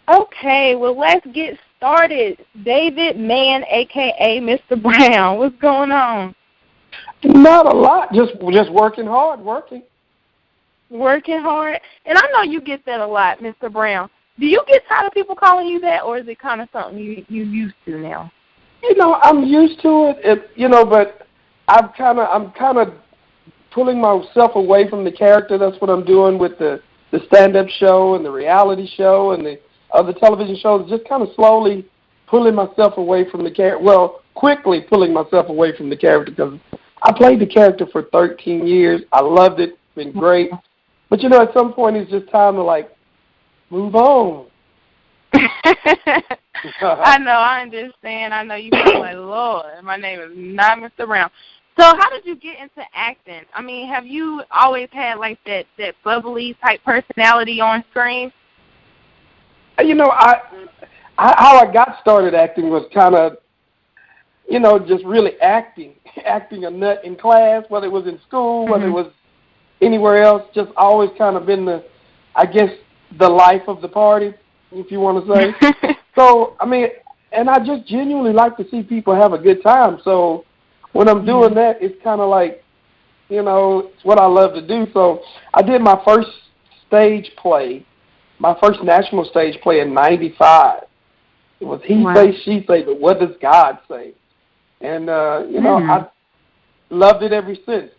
Okay, well, let's get started. David Mann, a.k.a. Mr. Brown. What's going on? Not a lot. Just working hard, working. Working hard? And I know you get that a lot, Mr. Brown. Do you get tired of people calling you that, or is it kind of something you used to now? I'm used to it. But I'm kind of pulling myself away from the character. That's what I'm doing with the stand-up show and the reality show and the other television shows. Just kind of slowly pulling myself away from the character. Well, quickly pulling myself away from the character because I played the character for 13 years. I loved it. It's been great. But, at some point it's just time to, move on. I know, I understand. I know you feel like, Lord, my name is not Mr. Brown. So how did you get into acting? I mean, have you always had, that bubbly type personality on screen? How I got started acting was kind of, just really acting a nut in class, whether it was in school, whether it was anywhere else, just always kind of been the life of the party, if you want to say. So, and I just genuinely like to see people have a good time. So when I'm doing that, it's kind of it's what I love to do. So I did my first stage play, my first national stage play in 95. It was He Say, She Say, but what does God say? And, I loved it ever since.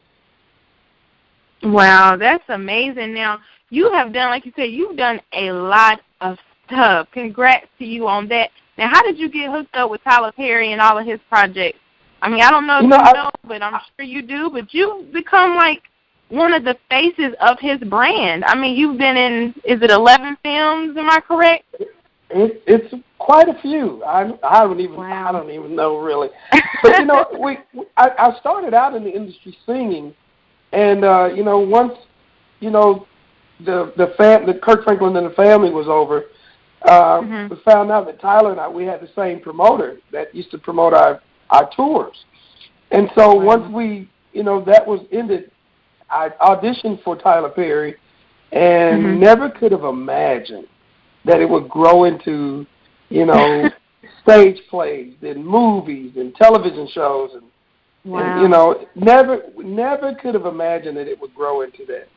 Wow, that's amazing. Now, you have done, like you said, you've done a lot of stuff. Congrats to you on that. Now, how did you get hooked up with Tyler Perry and all of his projects? I mean, I don't know if you know, but I'm sure you do. But you've become, one of the faces of his brand. I mean, you've been in, is it 11 films, am I correct? It's quite a few. I don't even know, really. But, I started out in the industry singing. And, once, the Kirk Franklin and the Family was over, we found out that Tyler and we had the same promoter that used to promote our tours. And so once we, that was ended, I auditioned for Tyler Perry and never could have imagined that it would grow into, stage plays and movies and television shows and, never could have imagined that it would grow into that.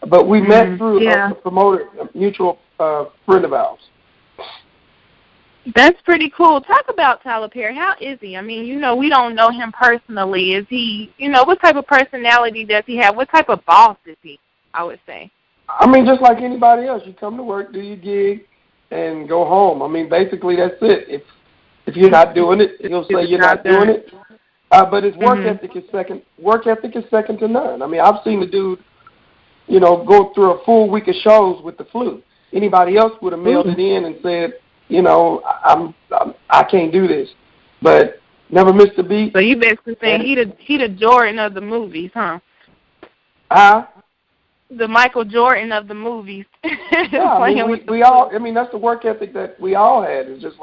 But we met through a promoter, a mutual friend of ours. That's pretty cool. Talk about Tyler Perry. How is he? I mean, we don't know him personally. Is he, what type of personality does he have? What type of boss is he, I would say? I mean, just like anybody else. You come to work, do your gig, and go home. I mean, basically that's it. If you're not doing it, he'll say you're not doing it. But his work ethic is second. Work ethic is second to none. I mean, I've seen the dude, go through a full week of shows with the flu. Anybody else would have mailed it in and said, I can't do this, but never missed a beat. So you basically saying he the Jordan of the movies, huh? The Michael Jordan of the movies. Yeah, we all. I mean, that's the work ethic that we all had. It's just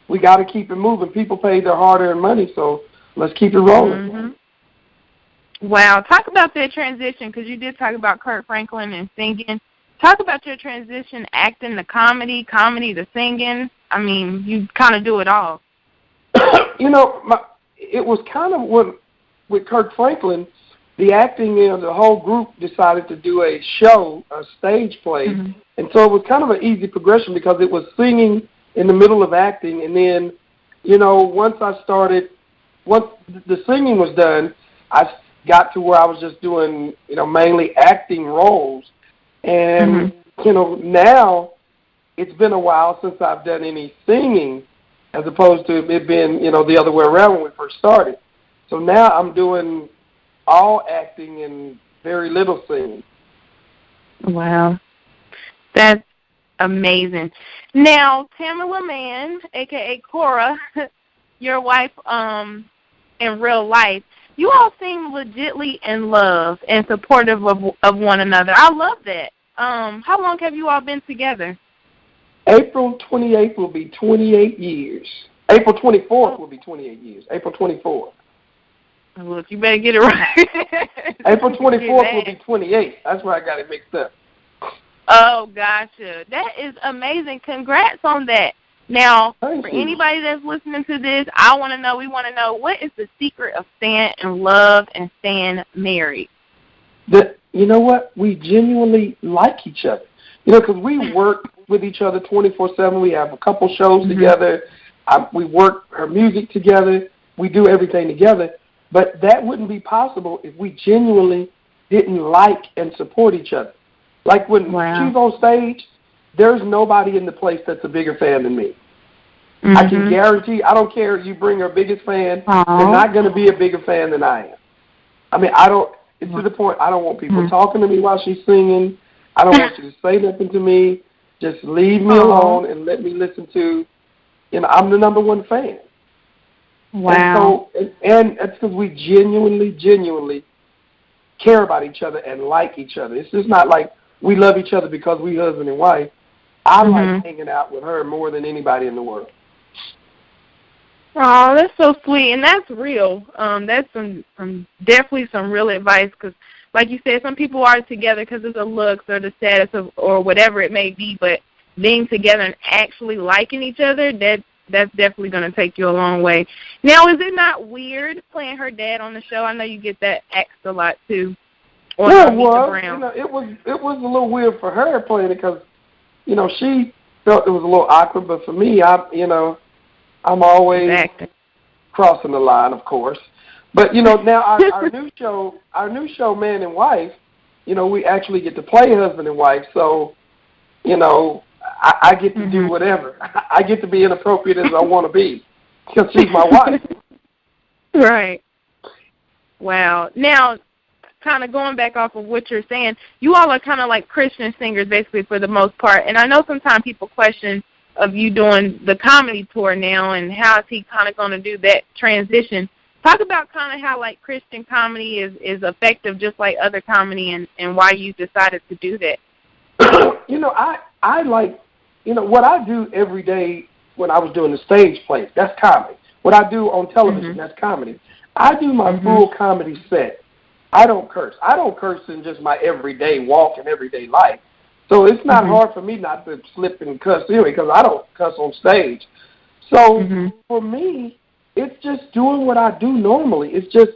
we got to keep it moving. People paid their hard-earned money, so let's keep it rolling. Wow. Talk about that transition, because you did talk about Kirk Franklin and singing. Talk about your transition, acting to comedy to singing. I mean, you kind of do it all. It was kind of with Kirk Franklin, the acting, the whole group decided to do a show, a stage play. And so it was kind of an easy progression because it was singing in the middle of acting. And then, once the singing was done, I got to where I was just doing, mainly acting roles. And, now it's been a while since I've done any singing as opposed to it being, the other way around when we first started. So now I'm doing all acting and very little singing. Wow. That's amazing. Now, Tamala Mann, a.k.a. Cora, your wife in real life, you all seem legitly in love and supportive of one another. I love that. How long have you all been together? April 28th will be 28 years. April 24th will be 28 years. April 24th. Look, you better get it right. April 24th will be 28. That's where I got it mixed up. Oh, gotcha. That is amazing. Congrats on that. Now, Thank for you. anybody that's listening to this, we want to know, what is the secret of staying in love and staying married? You know what? We genuinely like each other. You know, because we work with each other 24/7. We have a couple shows together. We work our music together. We do everything together. But that wouldn't be possible if we genuinely didn't like and support each other. Like when she's on stage, there's nobody in the place that's a bigger fan than me. I can guarantee, I don't care if you bring her biggest fan, they're not going to be a bigger fan than I am. I mean, it's to the point, I don't want people talking to me while she's singing. I don't want you to say nothing to me. Just leave me alone and let me listen to, I'm the number one fan. Wow. And that's because we genuinely care about each other and like each other. It's just not like we love each other because we husband and wife. I like hanging out with her more than anybody in the world. Oh, that's so sweet, and that's real. That's definitely some real advice, because, like you said, some people are together because of the looks or the status or whatever it may be, but being together and actually liking each other, that's definitely going to take you a long way. Now, is it not weird playing her dad on the show? I know you get that asked a lot too. Yeah, it was. It was a little weird for her playing it because, she felt it was a little awkward. But for me, I'm always crossing the line, of course. But now our new show, Man and Wife, we actually get to play husband and wife. So, I get to do whatever. I get to be inappropriate as I want to be because she's my wife. Right. Wow. Now, kind of going back off of what you're saying, you all are kind of like Christian singers basically for the most part. And I know sometimes people question of you doing the comedy tour now and how is he kind of going to do that transition. Talk about kind of how like Christian comedy is effective just like other comedy and why you decided to do that. I like, what I do every day when I was doing the stage plays, that's comedy. What I do on television, that's comedy. I do my full comedy set. I don't curse. I don't curse in just my everyday walk and everyday life. So it's not hard for me not to slip and cuss anyway because I don't cuss on stage. So for me, it's just doing what I do normally. It's just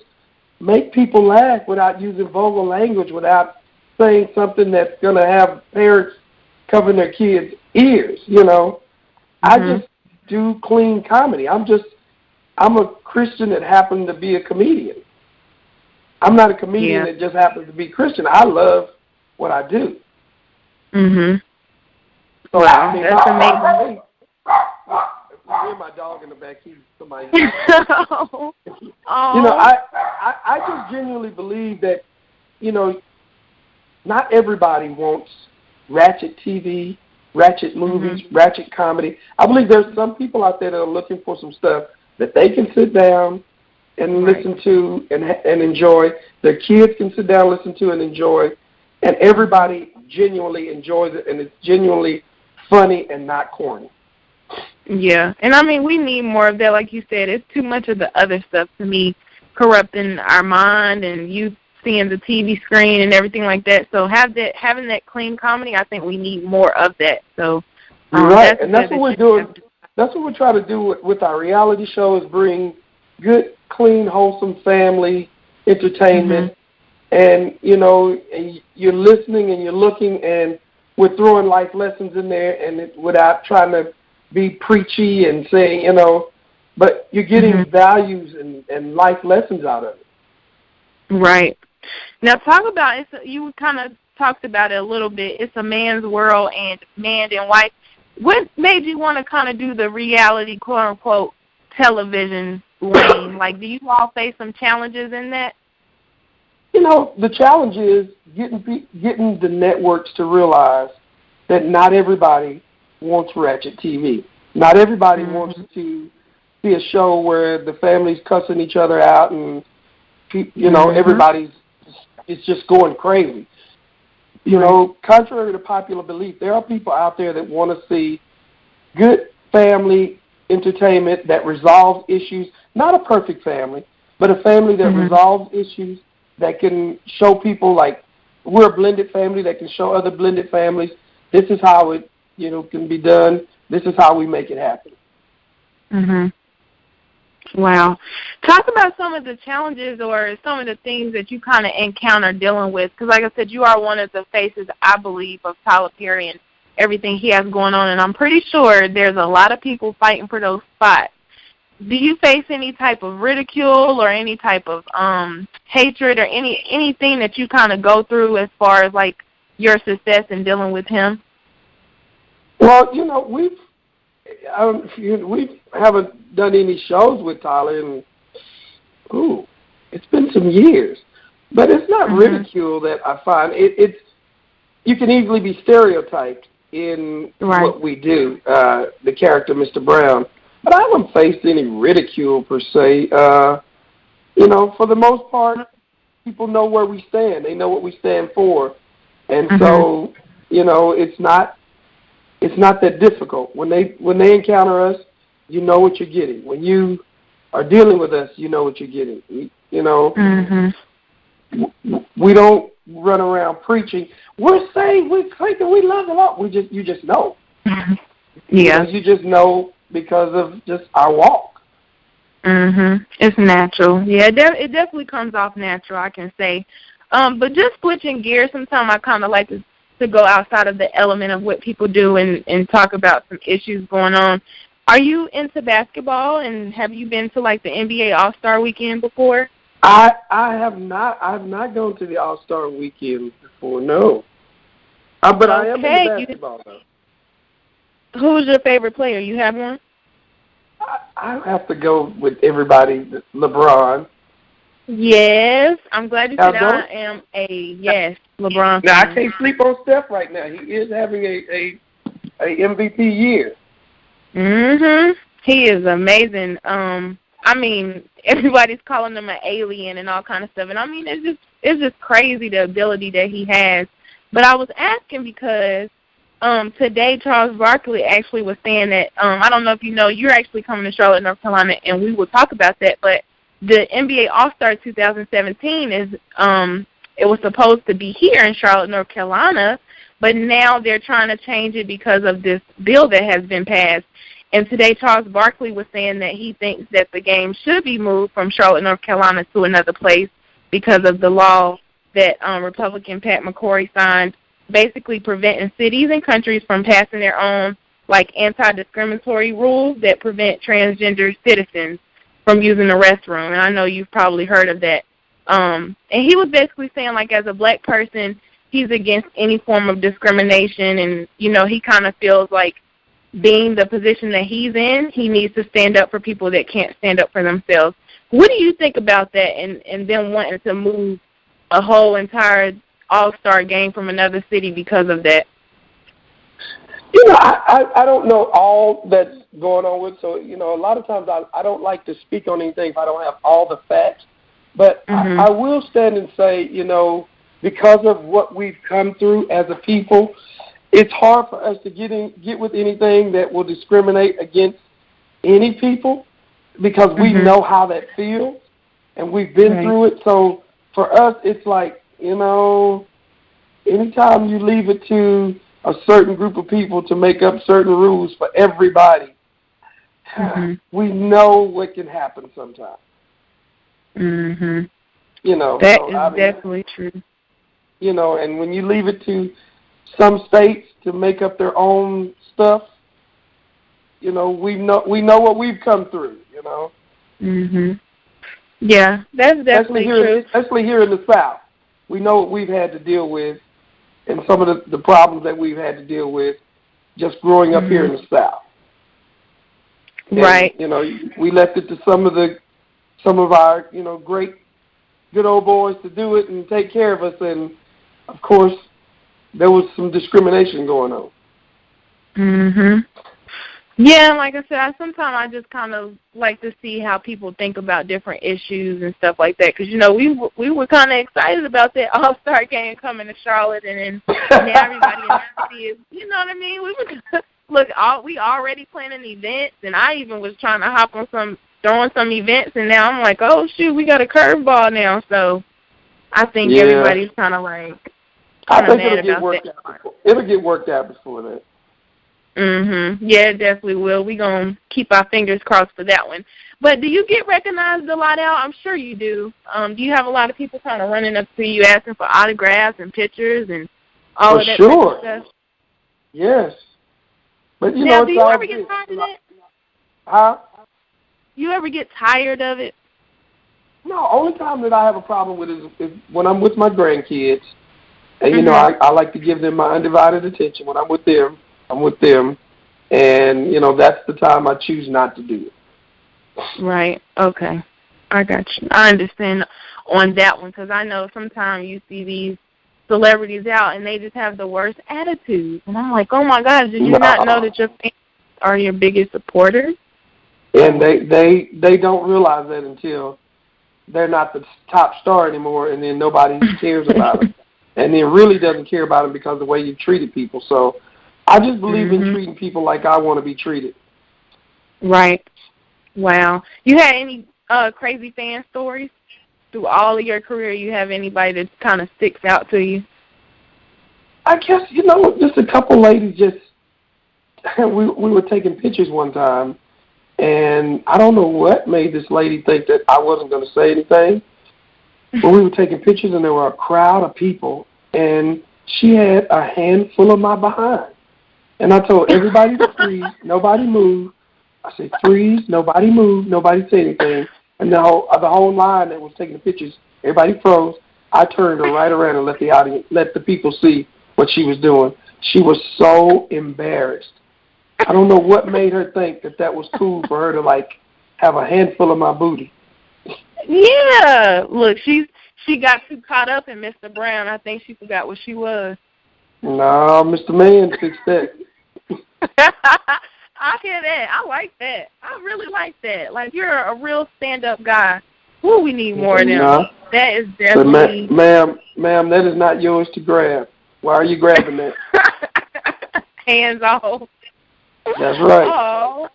make people laugh without using vulgar language, without saying something that's going to have parents covering their kids' ears, I just do clean comedy. I'm a Christian that happened to be a comedian. I'm not a comedian that just happens to be Christian. I love what I do. So, wow, that's amazing. I hear my dog in the back. He's somebody. Oh. I just genuinely believe that, not everybody wants ratchet TV, ratchet movies, ratchet comedy. I believe there's some people out there that are looking for some stuff that they can sit down and listen to and enjoy. Their kids can sit down, listen to, and enjoy. And everybody genuinely enjoys it, and it's genuinely funny and not corny. Yeah, and I mean, we need more of that. Like you said, it's too much of the other stuff to me, corrupting our mind and you seeing the TV screen and everything like that. So having that clean comedy, I think we need more of that. So right, and that's what we're doing. That's what we're trying to do with our reality show is bring good, clean, wholesome family entertainment. And, you're listening and you're looking, and we're throwing life lessons in there, and without trying to be preachy and saying, but you're getting values and life lessons out of it. Right. Now, talk about you kind of talked about it a little bit. It's a man's world and man and wife. What made you want to kind of do the reality, quote-unquote, television lane? Like, do you all face some challenges in that? The challenge is getting the networks to realize that not everybody wants ratchet TV. Not everybody wants to see a show where the family's cussing each other out and, everybody's it's just going crazy. Contrary to popular belief, there are people out there that want to see good family entertainment that resolves issues. Not a perfect family, but a family that resolves issues, that can show people like we're a blended family that can show other blended families this is how it, can be done. This is how we make it happen. Mhm. Wow. Talk about some of the challenges or some of the things that you kind of encounter dealing with, because like I said, you are one of the faces, I believe, of Tyler Perry and everything he has going on, and I'm pretty sure there's a lot of people fighting for those spots. Do you face any type of ridicule or any type of hatred or anything that you kind of go through as far as, like, your success in dealing with him? Well, we haven't done any shows with Tyler in, it's been some years. But it's not ridicule that I find. It's you can easily be stereotyped in what we do, the character Mr. Brown. But I haven't faced any ridicule per se. For the most part, people know where we stand. They know what we stand for. And so, it's not that difficult. When they encounter us, you know what you're getting. When you are dealing with us, you know what you're getting. We don't run around preaching. We're saying we love the Lord. You just know. Yeah. You just know because of just our walk. It's natural. Yeah, it definitely comes off natural, I can say. But just switching gears, sometimes I kind of like to go outside of the element of what people do and talk about some issues going on. Are you into basketball, and have you been to, like, the NBA All-Star Weekend before? I have not. I've not gone to the All-Star Weekend before, no. But I am into basketball, though. Who's your favorite player? You have one? I have to go with everybody, LeBron. Yes. I'm glad you said I am LeBron. Now, I can't sleep on Steph right now. He is having a MVP year. He is amazing. Everybody's calling him an alien and all kind of stuff. And, it's just crazy the ability that he has. But I was asking because today Charles Barkley actually was saying that, I don't know if you know, you're actually coming to Charlotte, North Carolina, and we will talk about that. But the NBA All-Star 2017 is, it was supposed to be here in Charlotte, North Carolina, but now they're trying to change it because of this bill that has been passed. And today Charles Barkley was saying that he thinks that the game should be moved from Charlotte, North Carolina to another place because of the law that Republican Pat McCrory signed, basically preventing cities and countries from passing their own, like, anti-discriminatory rules that prevent transgender citizens from using the restroom. And I know you've probably heard of that. And he was basically saying, like, as a black person, he's against any form of discrimination, and, he kind of feels like being the position that he's in, he needs to stand up for people that can't stand up for themselves. What do you think about that and them wanting to move a whole entire All-Star game from another city because of that? I don't know all that's going on with, so, a lot of times I don't like to speak on anything if I don't have all the facts. But I will stand and say, because of what we've come through as a people, it's hard for us to get with anything that will discriminate against any people because we know how that feels and we've been through it. So for us, it's like, anytime you leave it to a certain group of people to make up certain rules for everybody, we know what can happen sometimes. That is definitely true. And when you leave it to some states to make up their own stuff, we know what we've come through, Yeah, that's definitely true. Especially here in the South. We know what we've had to deal with and some of the problems that we've had to deal with just growing up here in the South. And, right. We left it to some of our, great, good old boys to do it and take care of us. And, of course, there was some discrimination going on. Yeah, like I said, sometimes I just kind of like to see how people think about different issues and stuff like that. Because, we were kind of excited about that All-Star game coming to Charlotte, and then now everybody in the city is, you know what I mean? We were we already planning events, and I even was trying to hop on throwing some events, and now I'm like, oh, shoot, we got a curveball now. So I think everybody's kind of like, I think mad it'll get about worked that. out. It'll get worked out before that. Yeah, it definitely will. We're going to keep our fingers crossed for that one. But do you get recognized a lot out? I'm sure you do. Do you have a lot of people kind of running up to you asking for autographs and pictures and all of that type of stuff? Yes. But, you now, know, do you ever get tired of it? Huh? You ever get tired of it? No, only time that I have a problem with is when I'm with my grandkids. And, you know, I like to give them my undivided attention. When I'm with them, I'm with them. And, you know, that's the time I choose not to do it. Right. Okay. I got you. I understand on that one because I know sometimes you see these celebrities out and they just have the worst attitude. And I'm like, oh, my God, did you not know that your fans are your biggest supporters? And they don't realize that until they're not the top star anymore, and then nobody cares about them. And then really doesn't care about them because of the way you treated people. So I just believe in treating people like I want to be treated. Right. Wow. You had any crazy fan stories through all of your career? You have anybody that kind of sticks out to you? I guess, you know, just a couple ladies we were taking pictures one time, and I don't know what made this lady think that I wasn't going to say anything. But we were taking pictures, and there were a crowd of people, and she had a handful of my behind. And I told everybody to freeze, nobody move. I said, freeze, nobody move, nobody say anything. And the whole line that was taking the pictures, everybody froze. I turned her right around and let the people see what she was doing. She was so embarrassed. I don't know what made her think that was cool for her to, like, have a handful of my booty. Yeah. Look, she got too caught up in Mr. Brown. I think she forgot what she was. No, Mr. Mann fixed that. I hear that. I like that. I really like that. Like, you're a real stand-up guy. Ooh, we need more of them. No. That is definitely... Ma'am, that is not yours to grab. Why are you grabbing that? Hands off. That's right. Oh.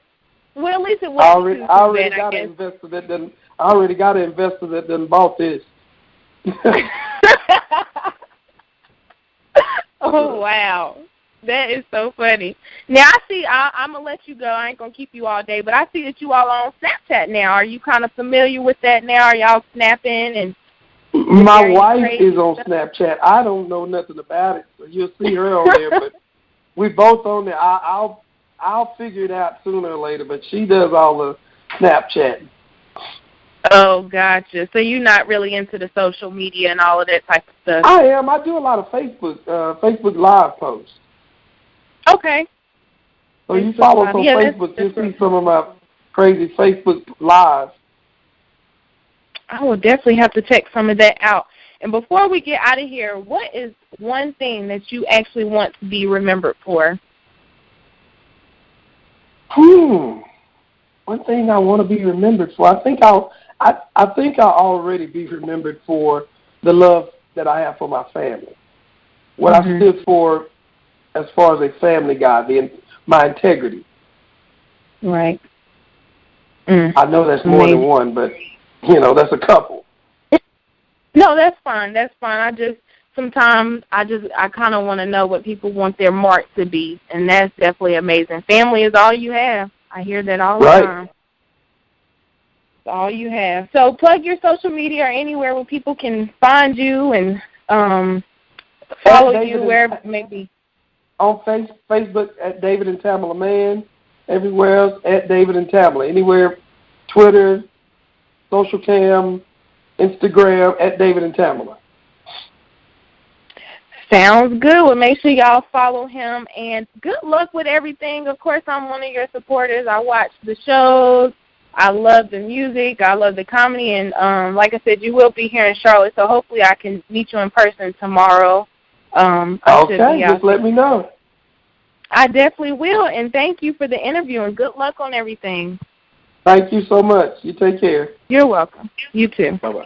Well, at least it wasn't I already got an investor that done bought this. Oh, wow. That is so funny. Now, I see, I'm going to let you go. I ain't going to keep you all day, but I see that you all are on Snapchat now. Are you kind of familiar with that now? Are y'all snapping? And my wife is on Snapchat. I don't know nothing about it, so you'll see her on there, but we both on there. I'll figure it out sooner or later, but she does all the Snapchatting. Oh, gotcha. So you're not really into the social media and all of that type of stuff? I am. I do a lot of Facebook Live posts. Okay. So you follow us on Facebook, you'll see some of my crazy Facebook Lives. I will definitely have to check some of that out. And before we get out of here, what is one thing that you actually want to be remembered for? One thing I want to be remembered for. I think I'll already be remembered for the love that I have for my family. What I stood for as far as a family guy, my integrity. Right. I know that's more than one, but, you know, that's a couple. No, that's fine. That's fine. Sometimes I kind of want to know what people want their mark to be, and that's definitely amazing. Family is all you have. I hear that all the time. It's all you have. So plug your social media or anywhere where people can find you and follow you wherever it may be. On Facebook at David and Tamala Mann. Everywhere else at David and Tamala. Anywhere, Twitter, Social Cam, Instagram at David and Tamala. Sounds good. Well, make sure y'all follow him, and good luck with everything. Of course, I'm one of your supporters. I watch the shows. I love the music. I love the comedy, and like I said, you will be here in Charlotte, so hopefully I can meet you in person tomorrow. Okay, just let me know. I definitely will, and thank you for the interview, and good luck on everything. Thank you so much. You take care. You're welcome. You too. Bye-bye.